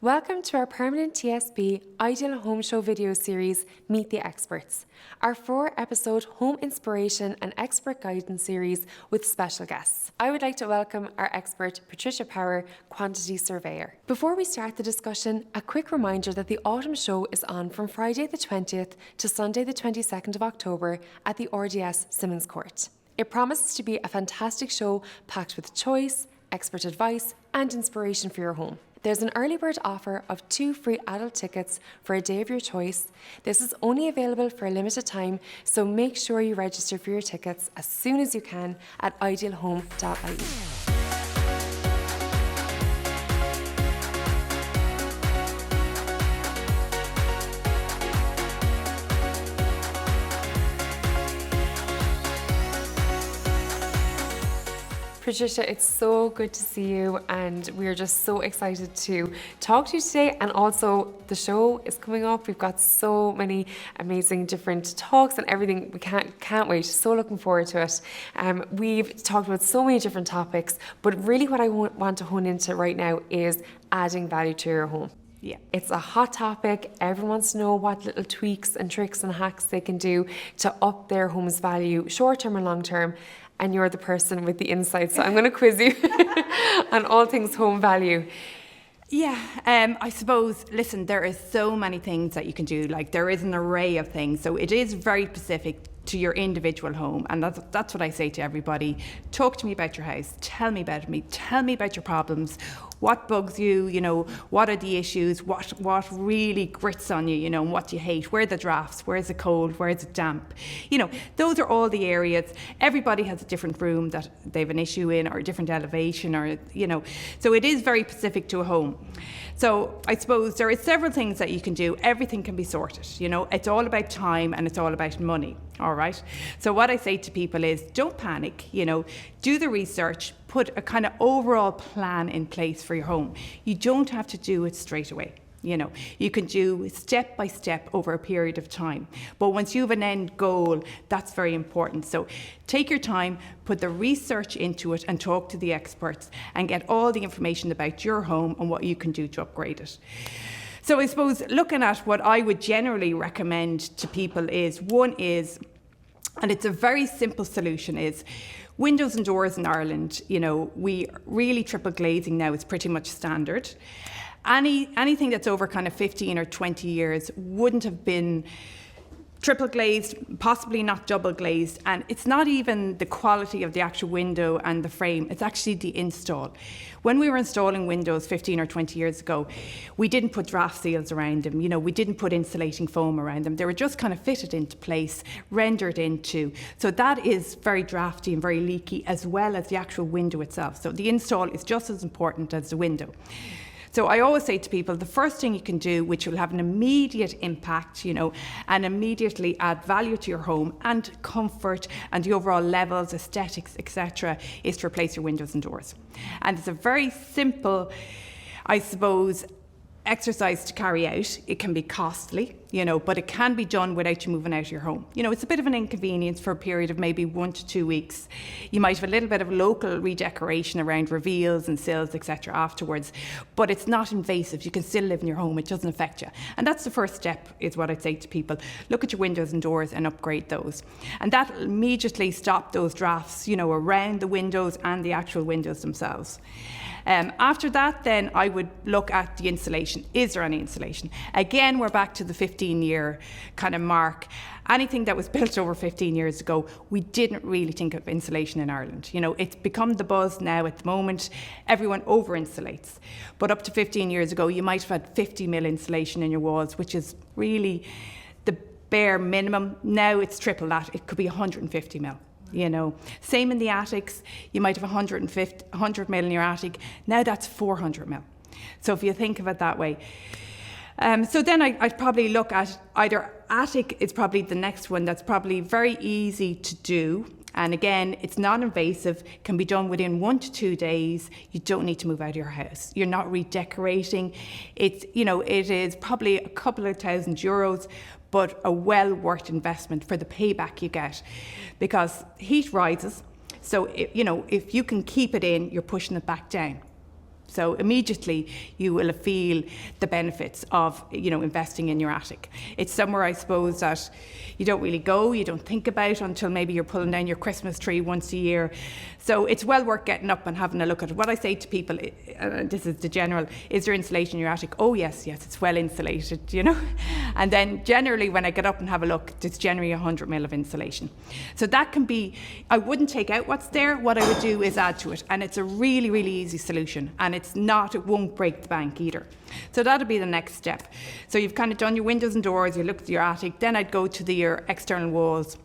Welcome to our permanent TSB Ideal Home Show video series, Meet the Experts, our 4-episode home inspiration and expert guidance series with special guests. I would like to welcome our expert, Patricia Power, Quantity Surveyor. Before we start the discussion, a quick reminder that the autumn show is on from Friday the 20th to Sunday the 22nd of October at the RDS Simmons Court. It promises to be a fantastic show packed with choice, expert advice and inspiration for your home. There's an early bird offer of 2 free adult tickets for a day of your choice. This is only available for a limited time, so make sure you register for your tickets as soon as you can at idealhome.ie. Patricia, it's so good to see you, and we're just so excited to talk to you today. And also, the show is coming up. We've got so many amazing different talks and everything. We can't wait. So looking forward to it. We've talked about so many different topics, but really what I want to hone into right now is adding value to your home. Yeah, it's a hot topic. Everyone wants to know what little tweaks and tricks and hacks they can do to up their home's value, short term and long term. And you're the person with the insights, so I'm going to quiz you on all things home value. Yeah, I suppose, listen, there are so many things that you can do. Like, there is an array of things. So it is very specific to your individual home. And that's what I say to everybody. Talk to me about your house. Tell me about me. Tell me about your problems. What bugs you, what are the issues? What really grits on you, and what do you hate? Where are the drafts? Where is it cold? Where is it damp? Those are all the areas. Everybody has a different room that they have an issue in, or a different elevation, or, so it is very specific to a home. So I suppose there are several things that you can do. Everything can be sorted, it's all about time and it's all about money. All right. So what I say to people is, don't panic, do the research, put a kind of overall plan in place for your home. You don't have to do it straight away. You can do step by step over a period of time. But once you have an end goal, that's very important. So take your time, put the research into it and talk to the experts and get all the information about your home and what you can do to upgrade it. So I suppose looking at what I would generally recommend to people is, and it's a very simple solution, is windows and doors in Ireland. We really triple glazing now is pretty much standard. Anything that's over kind of 15 or 20 years wouldn't have been triple glazed, possibly not double glazed, and it's not even the quality of the actual window and the frame, it's actually the install. When we were installing windows 15 or 20 years ago, we didn't put draft seals around them, we didn't put insulating foam around them. They were just kind of fitted into place, rendered into. So that is very drafty and very leaky, as well as the actual window itself. So the install is just as important as the window. So I always say to people, the first thing you can do, which will have an immediate impact, and immediately add value to your home and comfort and the overall levels, aesthetics, etc., is to replace your windows and doors. And it's a very simple, I suppose, exercise to carry out. It can be costly, but it can be done without you moving out of your home. It's a bit of an inconvenience for a period of maybe 1 to 2 weeks. You might have a little bit of local redecoration around reveals and sills, etc. afterwards, but it's not invasive. You can still live in your home. It doesn't affect you. And that's the first step, is what I'd say to people. Look at your windows and doors and upgrade those. And that will immediately stop those drafts, around the windows and the actual windows themselves. After that, then I would look at the insulation. Is there any insulation? Again, we're back to the 15-year kind of mark. Anything that was built over 15 years ago, we didn't really think of insulation in Ireland. It's become the buzz now at the moment. Everyone over-insulates. But up to 15 years ago, you might have had 50 mil insulation in your walls, which is really the bare minimum. Now it's triple that. It could be 150 mil. Same in the attics. You might have 100 mil in your attic. Now that's 400 mil. So if you think of it that way. So then I'd probably look at either attic is probably the next one that's probably very easy to do. And again, it's non-invasive, can be done within 1 to 2 days. You don't need to move out of your house. You're not redecorating. It is probably a couple of €1,000, but a well worth investment for the payback you get, because heat rises. So, if you can keep it in, you're pushing it back down. So immediately you will feel the benefits of, investing in your attic. It's somewhere, I suppose, that you don't really go, you don't think about until maybe you're pulling down your Christmas tree once a year. So it's well worth getting up and having a look at it. What I say to people, this is the general, is there insulation in your attic? Oh yes, it's well insulated, And then generally when I get up and have a look, there's generally 100 mil of insulation. So that can be, I wouldn't take out what's there, what I would do is add to it. And it's a really, really easy solution. And it won't break the bank either. So that'll be the next step. So you've kind of done your windows and doors, you looked at your attic, then I'd go to your external walls.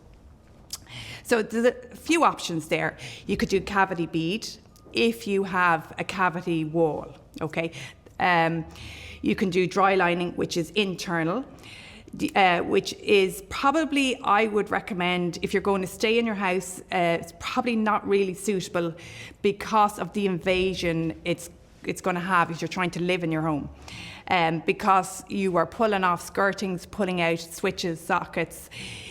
So there's a few options there. You could do cavity bead if you have a cavity wall, okay? You can do dry lining, which is internal, which is probably, I would recommend, if you're going to stay in your house, it's probably not really suitable because of the invasion it's going to have if you're trying to live in your home. Because you are pulling off skirtings, pulling out switches, sockets,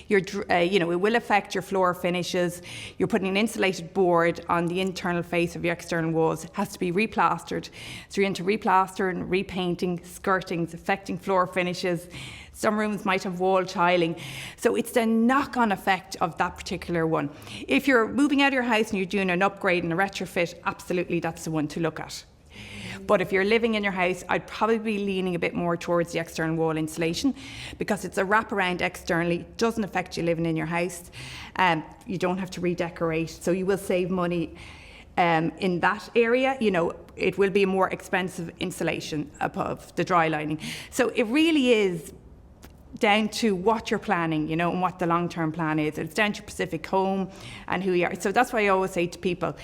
it will affect your floor finishes. You're putting an insulated board on the internal face of your external walls. It has to be replastered. So you're into replastering, repainting, skirtings, affecting floor finishes. Some rooms might have wall tiling. So it's the knock-on effect of that particular one. If you're moving out of your house and you're doing an upgrade and a retrofit, absolutely that's the one to look at. But if you're living in your house, I'd probably be leaning a bit more towards the external wall insulation because it's a wraparound externally, doesn't affect you living in your house. You don't have to redecorate, so you will save money in that area. It will be a more expensive insulation above the dry lining. So it really is down to what you're planning, and what the long-term plan is. It's down to your specific home and who you are. So that's why I always say to people,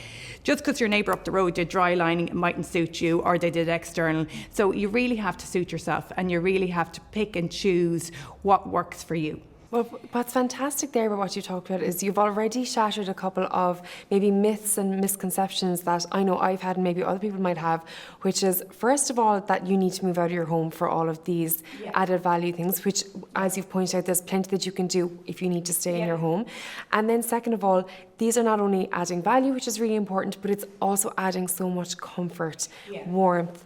just because your neighbour up the road did dry lining, it mightn't suit you, or they did external. So you really have to suit yourself, and you really have to pick and choose what works for you. Well, what's fantastic there about what you talked about is you've already shattered a couple of maybe myths and misconceptions that I know I've had and maybe other people might have, which is, first of all, that you need to move out of your home for all of these added value things, which, as you've pointed out, there's plenty that you can do if you need to stay in your home. And then second of all, these are not only adding value, which is really important, but it's also adding so much comfort, warmth,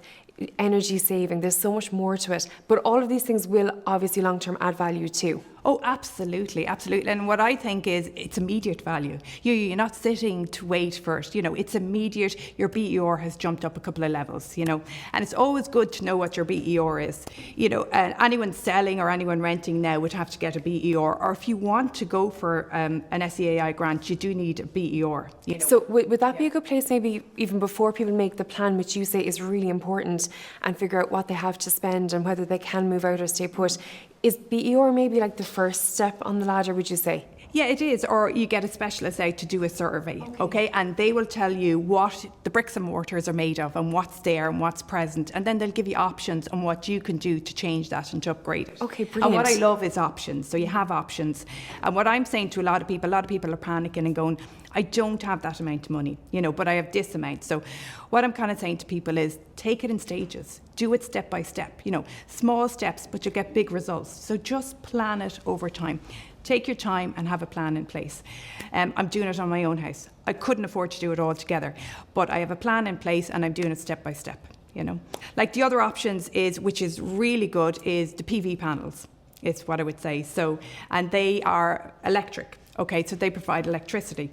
energy saving. There's so much more to it. But all of these things will obviously long-term add value too. Oh, absolutely, absolutely. And what I think is it's immediate value. You're not sitting to wait first. It's immediate. Your BER has jumped up a couple of levels, and it's always good to know what your BER is. And anyone selling or anyone renting now would have to get a BER, or if you want to go for an SEAI grant, you do need a BER. So would that be a good place, maybe even before people make the plan, which you say is really important, and figure out what they have to spend and whether they can move out or stay put? Is BER maybe like the first step on the ladder, would you say? Yeah, it is. Or you get a specialist out to do a survey, okay? And they will tell you what the bricks and mortars are made of and what's there and what's present. And then they'll give you options on what you can do to change that and to upgrade it. Okay, brilliant. And what I love is options. So you have options. And what I'm saying to a lot of people are panicking and going, I don't have that amount of money, but I have this amount. So what I'm kind of saying to people is take it in stages. Do it step by step, small steps, but you'll get big results. So just plan it over time. Take your time and have a plan in place. I'm doing it on my own house. I couldn't afford to do it all together, but I have a plan in place and I'm doing it step by step, Like the other options is, which is really good, is the PV panels, is what I would say. So, and they are electric, okay, so they provide electricity.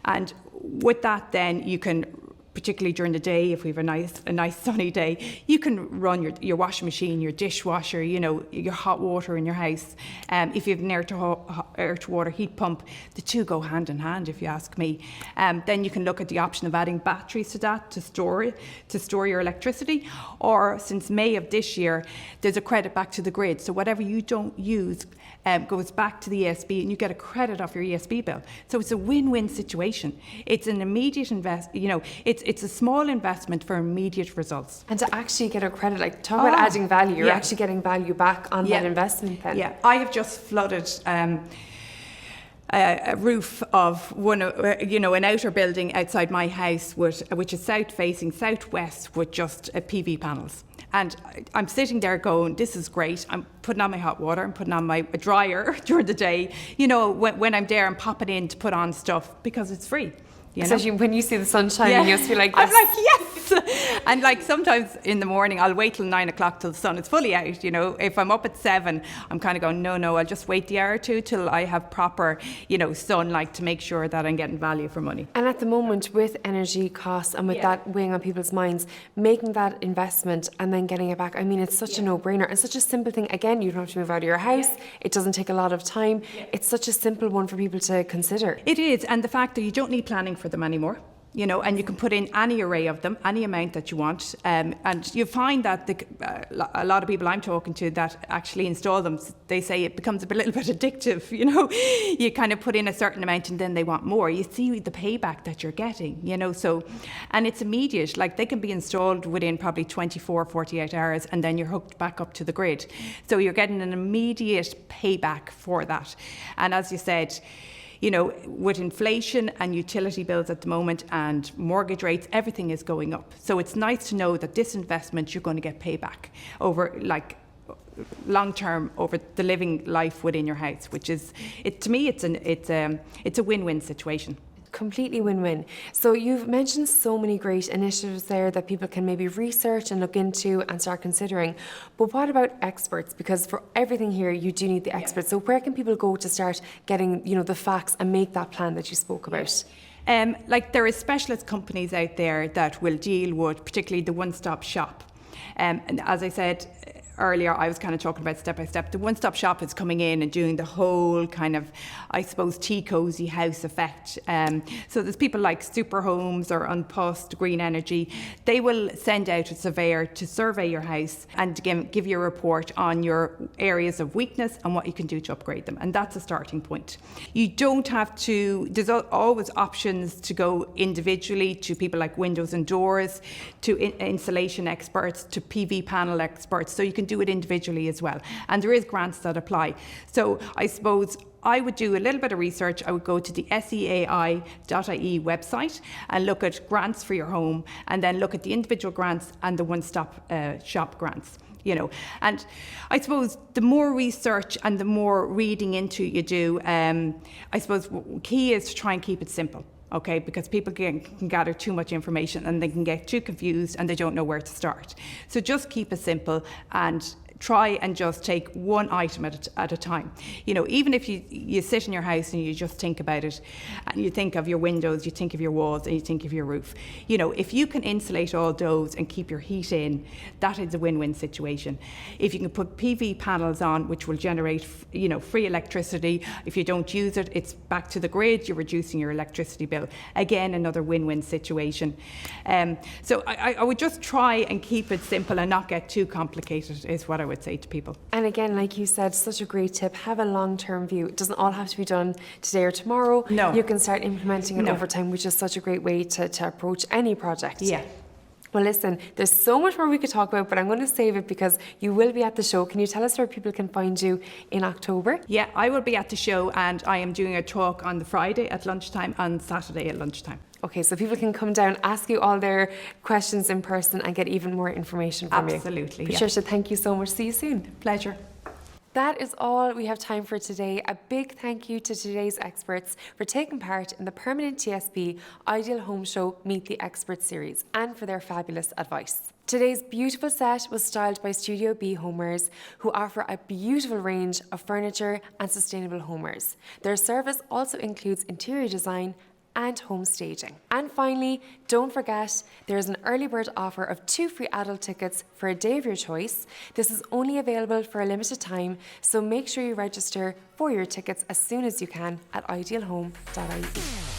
And with that then you can, particularly during the day, if we have a nice sunny day, you can run your washing machine, your dishwasher, your hot water in your house. If you have an air to water heat pump, the two go hand in hand, if you ask me. Then you can look at the option of adding batteries to that to store your electricity. Or since May of this year, there's a credit back to the grid. So whatever you don't use goes back to the ESB, and you get a credit off your ESB bill. So it's a win-win situation. It's an immediate it's a small investment for immediate results. And to actually get a credit, like talk about adding value, you're actually getting value back on that investment then. Yeah, I have just flooded a roof of one, an outer building outside my house, which is south-facing, southwest, with just PV panels. And I'm sitting there going, this is great. I'm putting on my hot water, I'm putting on my dryer during the day. When I'm there, I'm popping in to put on stuff because it's free. You know? Especially when you see the sun shining, you just feel like, I'm like, yes. And like sometimes in the morning, I'll wait till 9 o'clock till the sun is fully out. You know, if I'm up at 7, I'm kind of going, no, I'll just wait the hour or two till I have proper, sunlight to make sure that I'm getting value for money. And at the moment, with energy costs and with that weighing on people's minds, making that investment and then getting it back, I mean, it's such a no-brainer and such a simple thing. Again, you don't have to move out of your house. It doesn't take a lot of time. It's such a simple one for people to consider. It is, and the fact that you don't need planning for them anymore. And you can put in any array of them, any amount that you want. And you find that a lot of people I'm talking to that actually install them, they say it becomes a little bit addictive, You kind of put in a certain amount and then they want more. You see the payback that you're getting, so, and it's immediate. Like they can be installed within probably 24, 48 hours and then you're hooked back up to the grid. So you're getting an immediate payback for that. And as you said, with inflation and utility bills at the moment and mortgage rates, everything is going up. So it's nice to know that this investment, you're going to get payback over long term over the living life within your house, which is, to me, it's a win-win situation. Completely win-win. So you've mentioned so many great initiatives there that people can maybe research and look into and start considering. But what about experts? Because for everything here, you do need the experts. So where can people go to start getting, the facts and make that plan that you spoke about? There is specialist companies out there that will deal with particularly the one-stop shop. And as I said earlier, I was kind of talking about step by step. The one-stop shop is coming in and doing the whole kind of, I suppose, tea cozy house effect. So there's people like Super Homes or Unpost, Green Energy. They will send out a surveyor to survey your house and give you a report on your areas of weakness and what you can do to upgrade them. And that's a starting point. You don't have to, there's always options to go individually to people like windows and doors, to insulation experts, to PV panel experts. So you can do it individually as well. And there is grants that apply. So I suppose I would do a little bit of research. I would go to the seai.ie website and look at grants for your home and then look at the individual grants and the one-stop shop grants. And I suppose the more research and the more reading into you do, I suppose key is to try and keep it simple. Okay, because people can gather too much information and they can get too confused and they don't know where to start. So just keep it simple and try and just take one item at a time. Even if you sit in your house and you just think about it and you think of your windows, you think of your walls and you think of your roof. If you can insulate all those and keep your heat in, that is a win-win situation. If you can put PV panels on, which will generate, free electricity. If you don't use it, it's back to the grid, you're reducing your electricity bill. Again, another win-win situation. So I would just try and keep it simple and not get too complicated is what I would say to people. And again, like you said, such a great tip, have a long-term view. It doesn't all have to be done today or tomorrow. No. You can start implementing it over time, which is such a great way to approach any project. Yeah. Well, listen, there's so much more we could talk about, but I'm going to save it because you will be at the show. Can you tell us where people can find you in October? Yeah, I will be at the show and I am doing a talk on the Friday at lunchtime and Saturday at lunchtime. Okay, so people can come down, ask you all their questions in person and get even more information from you. Absolutely. Patricia, thank you so much. See you soon. Pleasure. That is all we have time for today. A big thank you to today's experts for taking part in the permanent TSB Ideal Home Show Meet the Experts series and for their fabulous advice. Today's beautiful set was styled by Studio B Homewares, who offer a beautiful range of furniture and sustainable homewares. Their service also includes interior design and home staging. And finally, don't forget, there is an early bird offer of 2 free adult tickets for a day of your choice. This is only available for a limited time, so make sure you register for your tickets as soon as you can at idealhome.ie.